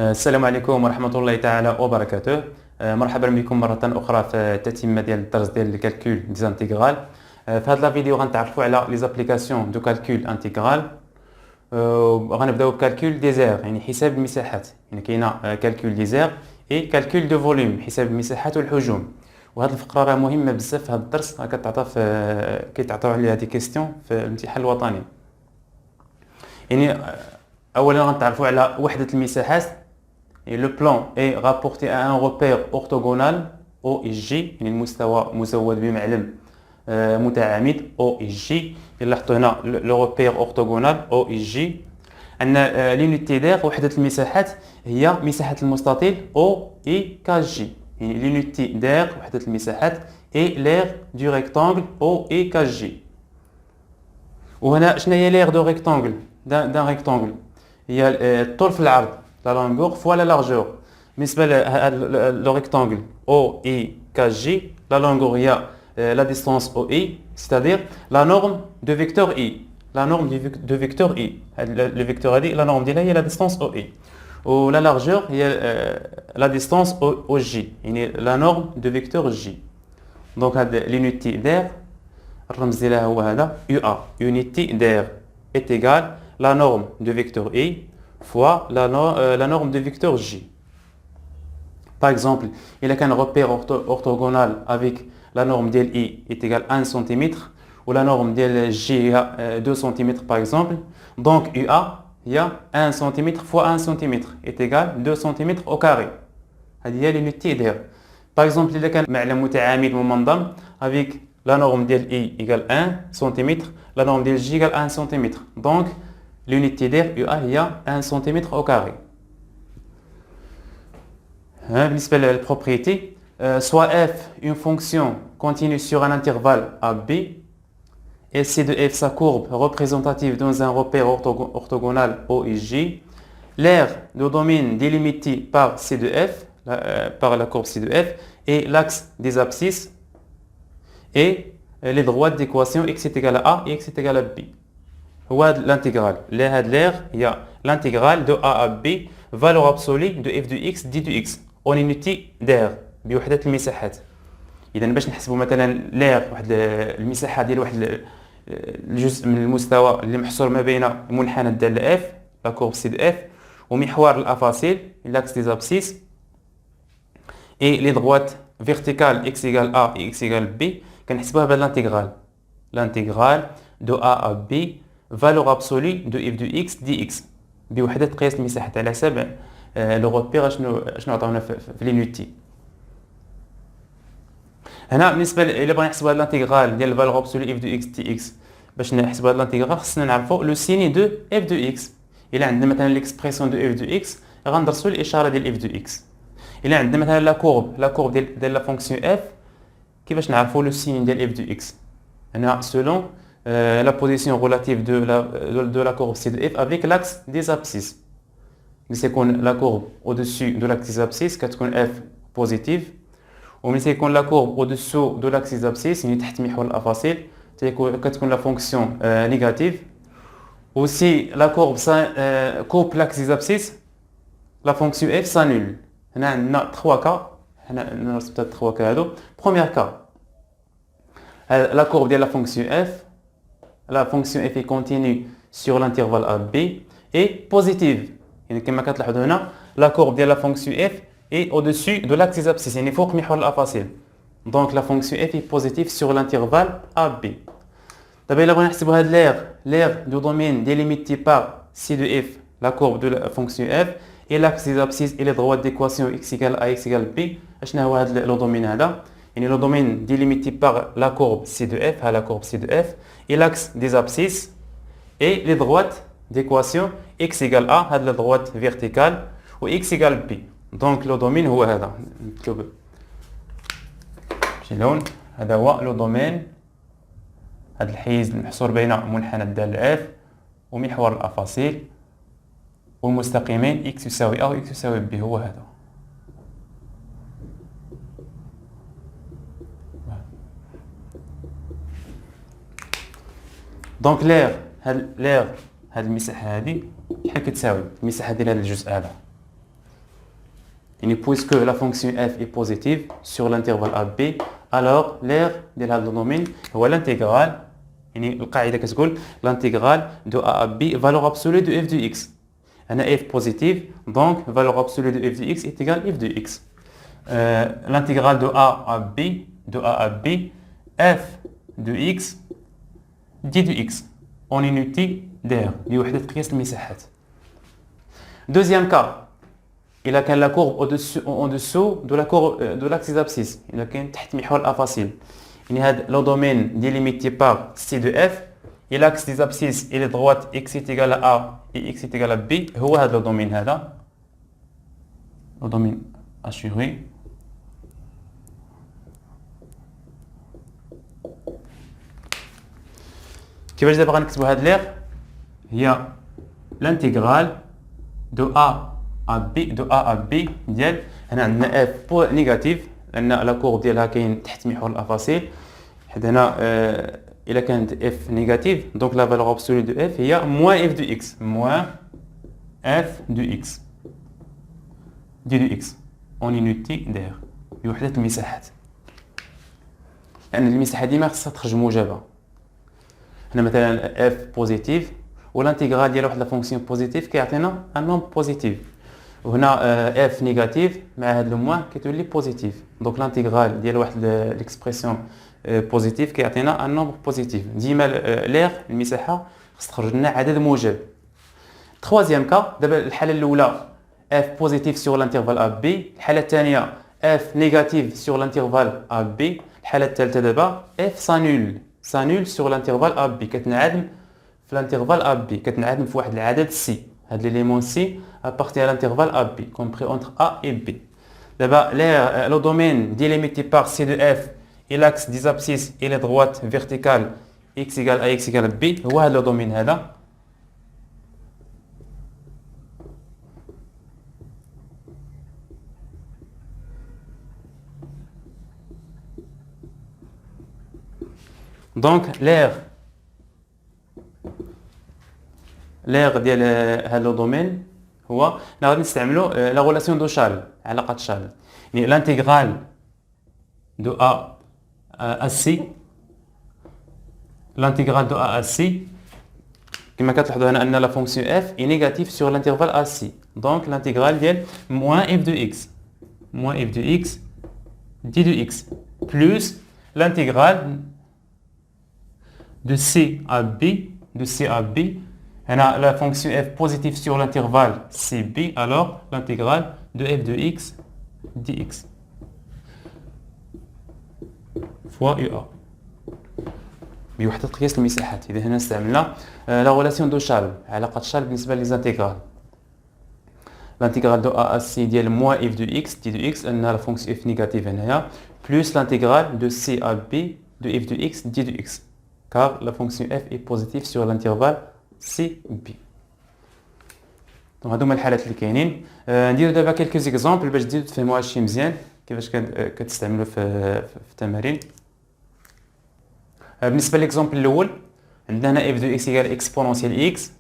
السلام عليكم ورحمة الله تعالى وبركاته. مرحبا بكم مرة أخرى في التتمة ديال الدرس ديال الكالكول دي انتيغرال. في هذا الفيديو غنتعرفوا على لي زابليكاسيون دو كالكول انتيغرال. غنبداو بكالكول دي زير، يعني حساب المساحات. يعني كاينه كالكول دي زير اي كالكول دو فوليوم، حساب المساحات والحجوم. وهذه الفقره راه مهمه بزاف في هذا الدرس، كتعطى في كيتعطيو عليها دي كيستيون في الامتحان الوطني. يعني اولا غنتعرفوا على وحده المساحات. Et le plan est rapporté à un repère orthogonal OSJ، يعني المستوى مزود بمعلم متعامد OSJ. إلا حطينا لو repère orthogonal OSJ، عندنا لونيتي دير وحدة المساحات هي مساحة المستطيل OIKJ. يعني لونيتي دير وحدة المساحات et l'aire du rectangle OIKJ. وهنا شنو هي l'aire دو rectangle d'un rectangle؟ هي الطول في العرض la longueur fois la largeur. بالنسبة le rectangle OIKJ، la longueur هي la distance OI، c'est-à-dire la norme de vecteur I. La norme de vecteur I. Le vecteur هذه la norme ديالها هي la distance OI. و la largeur هي la distance OJ، يعني la norme de vecteur J. Donc هاد l'unité d'aire الرمز ديالها هو هذا UA. Unité d'aire est égale la norme de vecteur I fois la norme de vecteur J. Par exemple, il y a un repère orthogonal avec la norme de I est égale à 1 cm, ou la norme de J est 2 cm par exemple. Donc UA, il y a 1 cm fois 1 cm est égal 2 cm au carré. هذه هي l'unité d'aire. Par exemple, il y a un معلم متعامد ممنظم avec la norme de I égale 1 cm, la norme de J égale 1 cm. Donc l'unité d'aire UA هي 1 cm au carré. بالنسبة للبروبريتي، soit f une fonction continue sur un intervalle AB et C de f sa courbe représentative dans un repère orthogonal OIJ, l'aire de domaine délimité par C de f, par la courbe C de f, et l'axe des abscisses et les droites d'équation x est égal à A et x est égal à B. هو l'intégrale. L'aire هي l'intégrale de A à B valeur absolue de f de x d de x en unité d'aire بوحدة المساحات. إذا باش نحسبوا مثلا l'aire واحد المساحة ديال واحد الجزء من المستوى اللي محصور ما بين منحنى الدالة f la courbe C de f ومحور الأفاصيل l'axe des abscisses et les droites verticales x égale A et x égale B، كنحسبوها بهاد l'intégrale de A à B valeur absolue de f de x dx بوحدة قياس المساحات على حساب لو روبير شنو عطاونا في لينيتي. هنا بالنسبه الى بغينا نحسبوا هاد الانتيغرال ديال الفالور ابسولي اف دو اكس دي اكس، باش نحسبوا هاد الانتيغرال خصنا نعرفوا لو سيني دو اف دو اكس. الا عندنا مثلا ليكسبريسيون دو اف دو اكس غندرسوا الاشاره ديال اف دو اكس. الا عندنا مثلا لا كورب ديال لا فونكسيون اف، كيفاش نعرفوا لو سيني ديال اف دو اكس؟ هنا سولون la position relative de la courbe C de f avec l'axe des abscisses. C'est la courbe au-dessus de l'axe des abscisses كتكون f positive، وملي تيكون la courbe au-dessous de l'axe des abscisses يعني تحت محور الأفاصيل كتكون la fonction négative. و si la courbe coupe l'axe des abscisses la fonction f s'annule. هنا عندنا 3 cas، هنا نرسم 3 cas هادو. Premier cas، la courbe ديال la fonction f، la fonction f est continue sur l'intervalle AB et positive. يعني كما كتلاحظوا هنا la courbe ديال la fonction f est au-dessus de l'axe des abscisses، يعني فوق محور الأفاصيل. Donc la fonction f est positive sur l'intervalle AB. دابا إلا بغينا نحسبوا هاد l'aire du domaine délimité par C de f la courbe de la fonction f et l'axe des abscisses et les droites d'équation x égale a x égale b. اشنا هو هاد لو دومين هذا؟ يعني le domaine délimité par la courbe C de f، la courbe C de f et l'axe des abscisses et les droites d'équation x égale a، هاد la droite verticale، و x égale b. donc le domaine هو هذا. نكتب بشي لون، هذا هو لو دومين، هذا الحيز المحصور بين منحنى الدالة f ومحور الأفاصيل والمستقيمين x يساوي a و x يساوي b، هو هذا. دونك l'aire هاد المساحة هادي شحال كتساوي؟ المساحة ديال هاد الجزء هذا puisque la fonction f est positive sur l'intervalle AB, alors l'air de هذا الدومين هو l'intégrale القاعدة كتقول l'intégrale de A à B valeur absolue de f de x. أنا f positive, donc valeur absolue de f de x est égale f de x. L'intégrale de A à B, f de x d de x en unité d'air بوحدة قياس المساحات. Deuxième cas, il a qu'un la courbe en dessous de la courbe de l'axe des abscisses. Il a qu'un تحت محور الأفاصيل. Il y a le domaine délimité par C de f et l'axe des abscisses et les droites x est égal à A et x est égal à B. هو هذا le domaine هذا. Le domaine assuré. كيفاش دابا غنكتبوا هاد لير؟ هي l'intégrale de A à B ديال هنا عندنا f نيجاتيف لان لا كورب ديالها كاين تحت محور الافاصيل. حيت هنا الا كانت f نيجاتيف دونك لا فالور ابسولي دو f هي موان f دو x موان f دو x دي دو x اون يونيتي داير بوحدة المساحات، لان المساحة ديما خصها تخرج موجبة. هنا مثلا f بوزيتيف والانتيغرال ديال واحد لا فونكسيون بوزيتيف كيعطينا ان نومبر بوزيتيف، وهنا اف نيجاتيف مع هاد لو موان كتولي بوزيتيف. دونك لانتيغرال ديال واحد ليكسبرسيون بوزيتيف كيعطينا ان نومبر بوزيتيف. ديما لير المساحه خص تخرج لنا عدد موجب. تخوازيام كا دابا الحاله الاولى اف بوزيتيف سور لانترفال ا بي، الحاله الثانيه اف نيجاتيف سور لانترفال ا بي، الحاله الثالثه دابا اف سانول سور لانترفال ا بي كتنعدم في l'intervalle AB كتنعدم في واحد العدد C. هاد l'élément C appartient à l'intervalle AB compris entre A et B. D'abord, le domaine délimité par C de F et l'axe des abscisses et les droites verticales x égale à x égale à B هو هذا le domaine هذا. Donc l'air ديال هذا لو دومين هو غادي نستعملوا لا غولاسيون دو شارل، علاقه شارل، يعني لانتيغرال دو ا ا سي. لانتيغرال دو ا ا سي كما كتلاحظوا هنا ان لا فونكسيون اف اي نيجاتيف سور لانترفال ا سي، دونك لانتيغرال ديال موان اف دو اكس دي دو اكس بلس لانتيغرال de C à B. هنا la fonction f positive sur l'intervalle CB, alors l'intégrale de f de x dx fois UA بوحدة قياس المساحات. إذا هنا استعملنا la relation de Charles، علاقة شارل بالنسبة للانتيغرال. L'intégrale de A à C ديال moins f de x d de x أن la fonction f négative هنايا plus l'intégrale de C à B de f de x d de x car la fonction f est positive sur l'intervalle سي بي. دونك هادو هما الحالات اللي كاينين. نديرو دابا كلكو زيكزامبل باش تزيدو تفهموا هادشي مزيان كيفاش كتستعملوا في التمارين. بالنسبه لليكزامبل الاول عندنا هنا اف دو اكس ايكال اكسبونونسيال اكس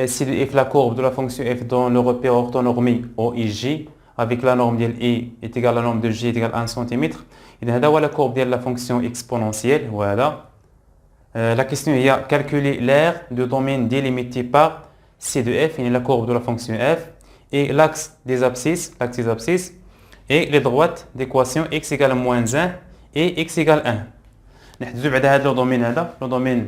سي دو اف لا كورب دو لا فونكسيون اف دون لو ريبير اورتونورمي او اي جي avec la norme ديال اي est égal à la norme de g est égal à 1 cm. اذا هذا هو لا كورب ديال لا فونكسيون اكسبونونسيال. هو هذا. La question est de calculer l'aire de domaine délimité par C de f, la courbe de la fonction f, et l'axe des abscisses, et les droites d'équation x égale à moins 1 et x égale 1. نحددوا بعد هذا le domaine هذا، le domaine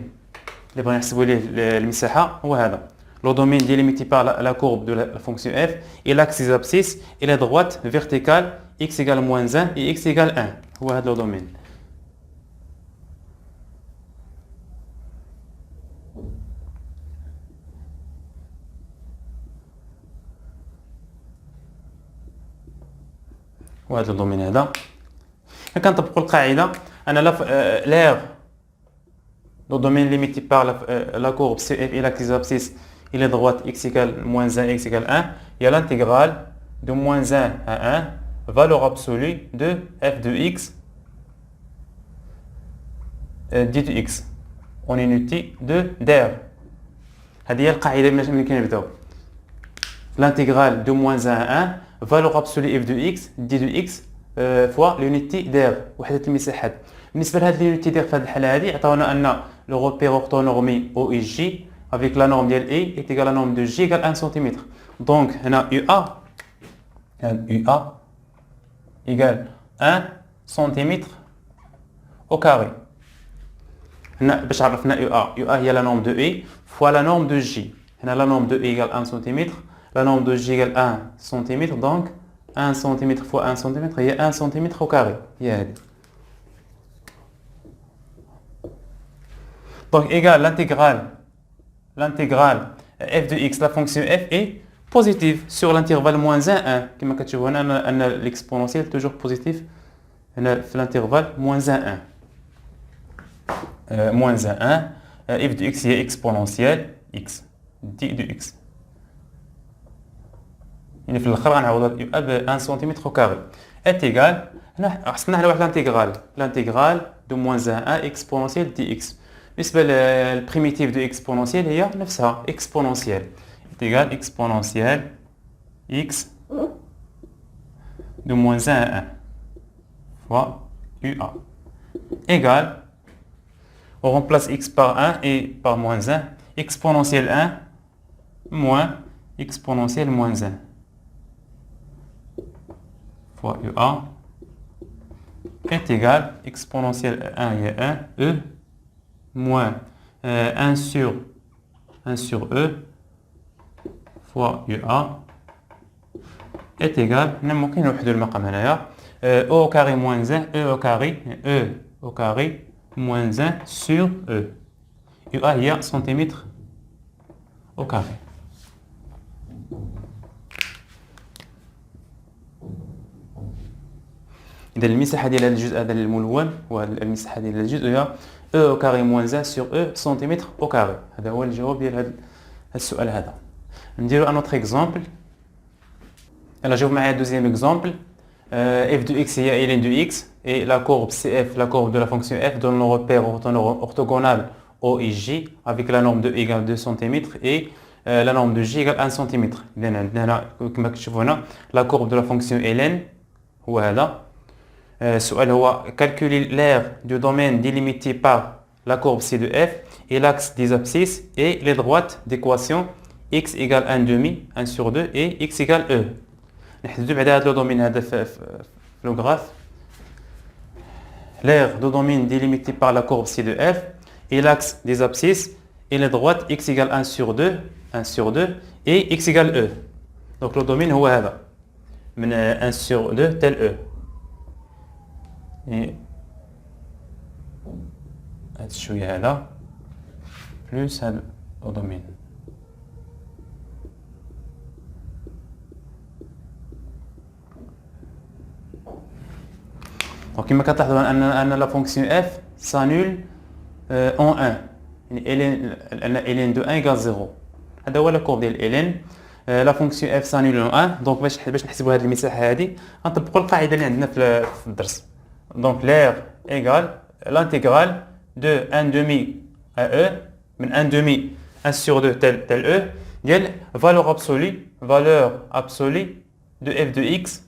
اللي بغينا نحسبوا ليه المساحة هو هذا. Le domaine délimité par la courbe de la fonction f et l'axe des abscisses et les droites verticales x égale à moins 1 et x égale 1. هو هذا le domaine. وهذا الدومين هذا كنطبقوا القاعده ان l'air le domaine limité par la courbe CF et l'axe des abscisses et les droites x égale moins 1 x égale 1, il y a l'intégrale de moins 1 à 1 valeur absolue de f de x d de x en unité de d'air. هذه هي القاعده اللي كنبداو. L'intégrale de moins 1 à 1 valeur absolue f de x دي دو x fois l'unité d'air وحدة المساحات. بالنسبة لهاد l'unité d'air في هاد الحالة هادي عطاونا أن le repère orthonormé OIJ avec la norme ديال A est égal à la norme de J égale 1 cm. Donc هنا UA égale 1 cm au carré. هنا باش عرفنا UA هي la norme de A fois la norme de J. هنا la norme de A égale 1 cm, la norme de J égale 1 cm, donc 1 cm fois 1 cm هي 1 cm au carré. هي هذه. Donc égale l'intégrale f de x, la fonction f est positive sur l'intervalle moins 1, 1. كما كتشوفوا هنا أن l'exponentiel toujours positif هنا في l'intervalle moins 1, 1. Moins 1, f de x هي exponentielle x d de x. يعني في الاخر غنعوض يبقى ب 1 سنتيمتر au carré est égal. هنا حصلنا على واحد l'intégrale de moins 1 exponentielle dx. بالنسبة للبريميتيف دو اكسبونونسيال هي نفسها اكسبونونسيال تيغال اكسبونونسيال اكس دو موان 1 فوا يو ا ايغال on remplace x par 1 et par moins 1 exponentielle 1 moins exponentielle moins 1 fois UA est égal exponentielle 1 il y a 1 e moins 1 sur E fois UA est égal, ممكن نوحدوا المقام هنايا E au carré moins 1 E au carré moins 1 sur E. UA هي centimètre au carré. إذا المساحة ديال هذا الجزء هذا الملون والمساحة ديال هذا الجزء هي E au carré moins 1 sur E centimètre au carré. هذا هو الجواب ديال هذا السؤال هذا. نديرو un autre exemple. Alors je vous mets un deuxième exemple. F de x est ln de x et la courbe CF, la courbe de la fonction f donne le repère orthogonal O et J avec la norme de e égale 2 cm et la norme de J égale 1 cm. كما كتشوفوا هنا la courbe de la fonction ln هو هذا. السؤال هو calculer l'aire du domaine délimité par la courbe C de f et l'axe des abscisses et les droites d'équation x égale 1 demi 1 sur 2 et x égale e. نحددوا بعد هذا الدومين هذا في لو غراف. L'aire du domaine délimité par la courbe C de f et l'axe des abscisses et les droites x égale 1 sur 2 et x égale e. Donc le domaine هو هذا من 1 sur 2 tel e. Et هذا شوية هذا plus هذا الدومين. Donc كما كتلاحظوا أن لا فونكسيون f s'annule en 1 يعني ln de 1 égale 0. هذا هو لا كورب ديال ln. لا فونكسيون f s'annule en 1. دونك باش نحسبوا هذه المساحة هذه غنطبقوا القاعدة اللي عندنا في الدرس. Donc l'aire égale l'intégrale de 1 demi à e من 1 demi 1 sur 2 tel e ديال valeur absolue de f de x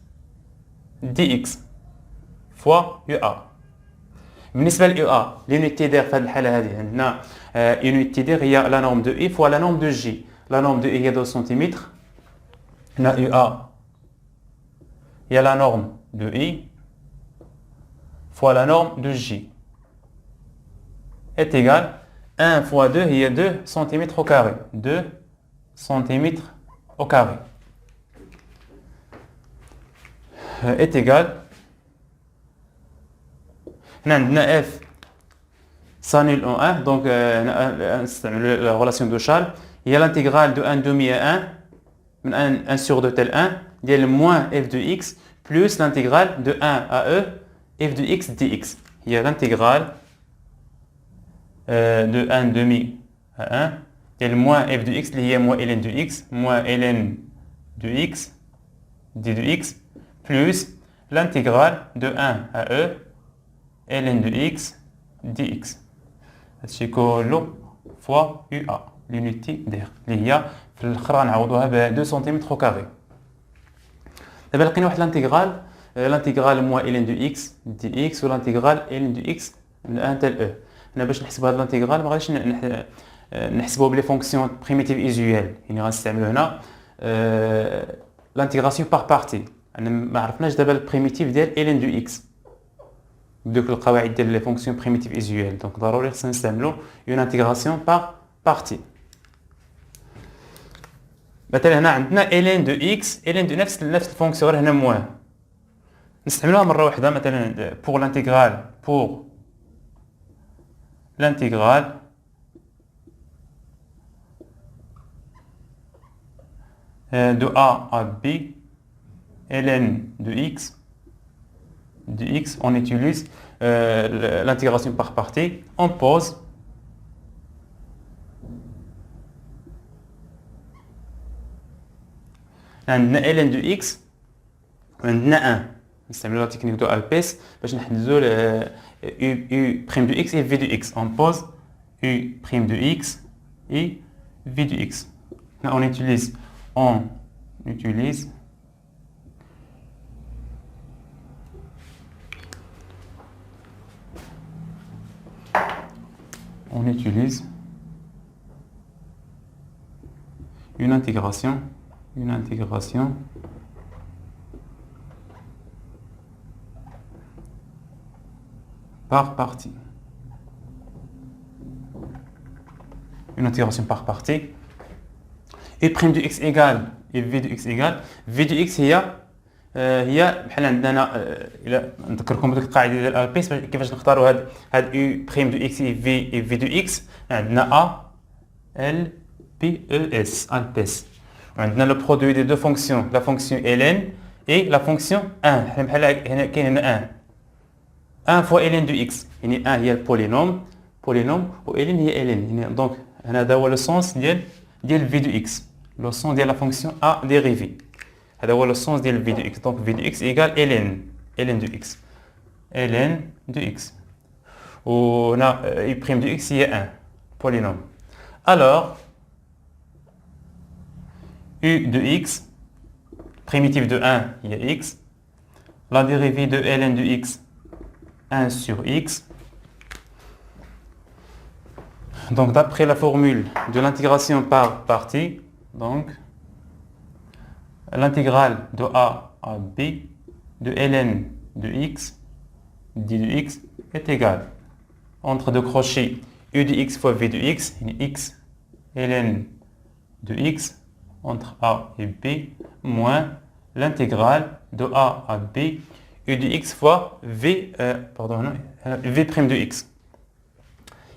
dx fois UA. بالنسبة ل UA l'unité d'air في هذه الحالة هذه عندنا unité d'air هي la norme de I fois la norme de J. La norme de I هي 2 cm. هنا UA هي la norme de I fois la norme de J est égal 1 fois 2 هي 2 cm au carré. 2 cm au carré est égal. هنا عندنا f s'annule en 1 donc نستعمل la relation de Charles هي l'intégrale de 1 demi à 1 من 1 sur 2 tel 1 ديال moins f de x plus l'intégrale de 1 à e f de x dx. هي l'intégrale de 1 demi à 1 ديال moins f de x اللي هي moins ln de x moins ln de x d de x plus l'intégrale de 1 à e ln de x dx. هادشي كله فوا UA l'unité d'air اللي هي في الاخر غنعوضوها ب 2 سنتيمتر au carré. دابا لقينا واحد لانتيغرال لانتيغرال موان ln دو x دي x ولانتيغرال ln دو x من 1 حتى ل e. هنا باش نحسبوا هاد لانتيغرال ما غاديش نحسبوه بلي فونكسيون بريميتيف ايزويال، يعني غنستعملوا هنا لانتيغراسيون بار بارتي. انا ما عرفناش دابا البريميتيف ديال ln دو x بدوك القواعد ديال لي فونكسيون بريميتيف ايزويال، دونك ضروري خصنا نستعملوا اون انتيغراسيون بار بارتي. مثلا هنا عندنا ln دو x ln دو نفس الفونكسيون هنا موان، نستعملوها مره واحده مثلا pour l'intégrale de a à b ln de x, on utilise l'intégration par partie, on pose عندنا ln دو x وعندنا 1. نستعملوا لا تكنيك دو البيس باش نحددوا u prime de x et v de x. On pose u prime de x et v de x. Là, on utilise une intégration par partie. Une intégration par partie. Et prime de x égale et v de x égale. V de x هي بحال عندنا الى نذكركم بديك القاعده ديال البيس كيفاش نختاروا هاد يو بريم دو اكس اي في دو اكس. عندنا ا ال بي او اس البيس، وعندنا لو برودوي دي دو فونكسيون لا فونكسيون ln اي لا فونكسيون 1. حنا بحال هنا كاين هنا 1 fois ln دو x، يعني 1 هي البولينوم و ln هي ln، يعني دونك هنا هذا هو لو سونس ديال v دو x، لو سونس ديال لا فونكسيون a ديريفي. هذا هو لو سونس ديال v دو x، دونك v دو x ايكال ln دو x و هنا y prime دو x هي 1 بولينوم. alors u de x primitive de 1 هي x، la dérivée de ln de x 1 sur x. Donc d'après la formule de l'intégration par partie, donc l'intégrale de a à b de ln de x d de x est égale entre deux crochets u de x fois v de x, x ln de x entre a et b moins l'intégrale de a à b u de x fois v prime de x.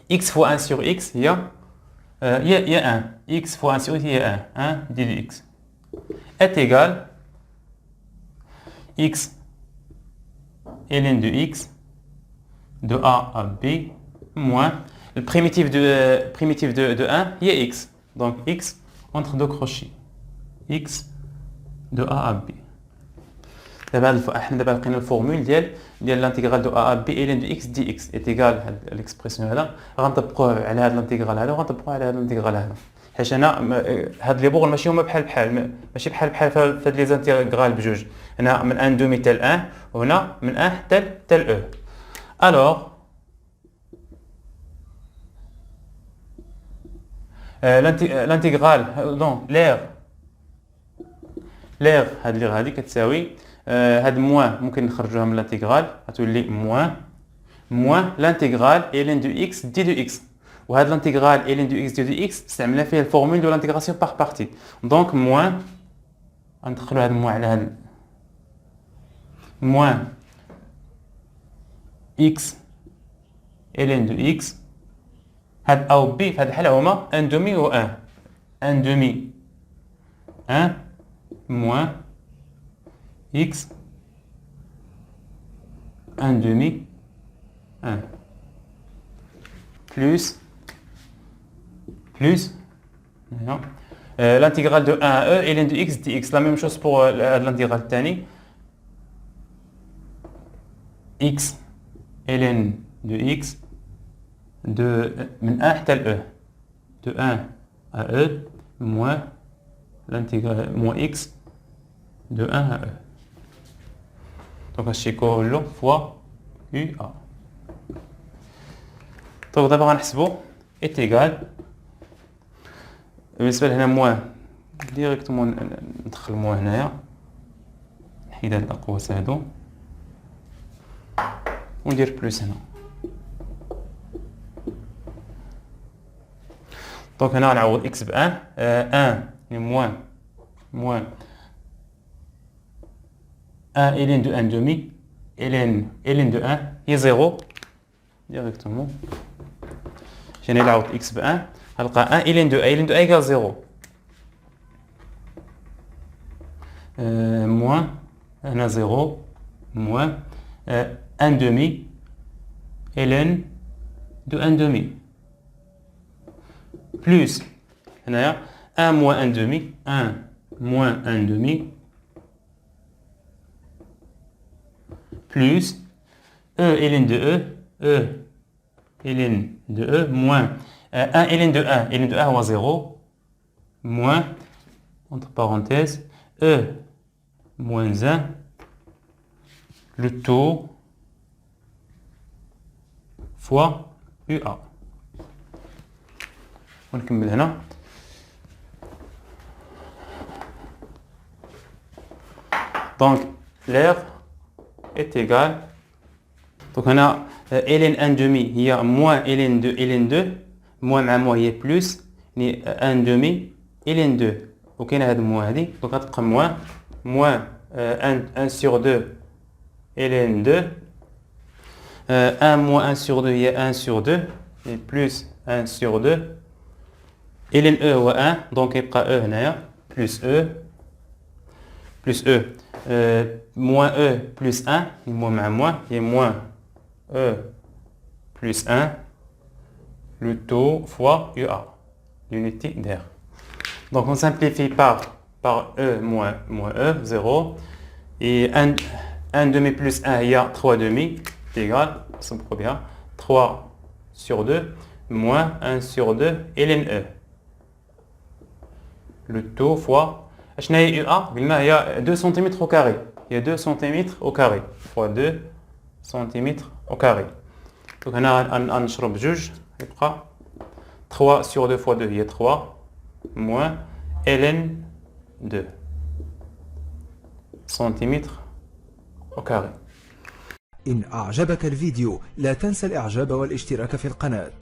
X fois 1 sur x, il y a 1. X fois 1 sur x, il y a 1 d de x est égal x ln de x de a à b moins le primitif de 1, il y a x. Donc x entre deux crochets, x de a à b. احنا دابا لقينا الفورمول ديال لانتيغرال دو ا بي ln دو اكس دي اكس ايت ايكال هاد الاكسبرسيون هذا غنطبقوه على هاد لانتيغرال هذا وغنطبقوه على هاد لانتيغرال هذا، حيت انا هاد لي بوغ ماشي هما بحال ماشي بحال في هاد لي زانتيغرال بجوج. هنا من 1 دومي حتى ل 1 وهنا من 1 حتى ل او. الوغ لانتيغرال دونك لير هاد لير هادي كتساوي هاد موان ممكن نخرجوها من لانتيغرال غتولي موان لانتيغرال ln دو x دي دو x، وهاد لانتيغرال ln دو x دي دو x استعملنا فيه الفورمول دو لانتيغراسيون بار بارتي. دونك موان غندخلوا هاد موان على هاد موان x ln دو x، هاد a و b في هاد الحالة هما 1 دومي و 1 1 دومي 1 moins x 1 demi 1 plus l'intégrale de 1 à e ln de x dx. La même chose pour l'intégrale tani x ln de x de من 1 حتى ل e de 1 à e moins l'intégrale moins x de 1 à e. دونك هادشي كله فوا يو ا. دونك دابا غنحسبو est égal بالنسبه لهنا موان ديريكتومون ندخل موان هنايا نحيد هاد الاقواس هادو وندير بلوس هنا. دونك هنا غنعوض اكس ب 1 1 موان 1 ln de 1 demi ln de 1 هي 0 ديريكتومون. جينا نعوض اكس ب 1 غنلقى 1 ln de 1 ايكال 0 موان هنا 0 موان 1 demi ln de 1 demi plus هنايا 1 moins 1 demi 1 moins 1 demi plus e ln de e ln de e moins 1 ln de 1 ln de 1 هو 0 moins entre parenthèses e moins 1 le taux fois UA. ونكمل هنا. Donc l'air est égal. Donc هنا ln 1 demi هي moins ln 2 ln 2 moins مع moins هي plus يعني 1 demi ln 2 وكاينه هاد moins هادي دونك غتبقى moins 1 sur 2 ln 2 1 moins 1 sur 2 هي 1 sur 2 et plus 1 sur 2 ln e هو 1 دونك يبقى e هنايا plus e moins e plus 1 moins مع moins هي moins e plus 1 le taux fois UA l'unité d'air. Donc on simplifie par e moins e 0 et 1 demi plus 1 il y a 3 demi c'est égal, ça me bien 3 sur 2 moins 1 sur 2 ln e le taux fois شنو هي UA قلنا هي 2 cm au carré هي 2 cm au carré fois 2 cm au carré. Donc هنا غنشرب بجوج يبقى 3 sur 2 fois 2 هي 3 moins ln 2 cm au carré. إن أعجبك الفيديو لا تنسى الإعجاب والاشتراك في القناة.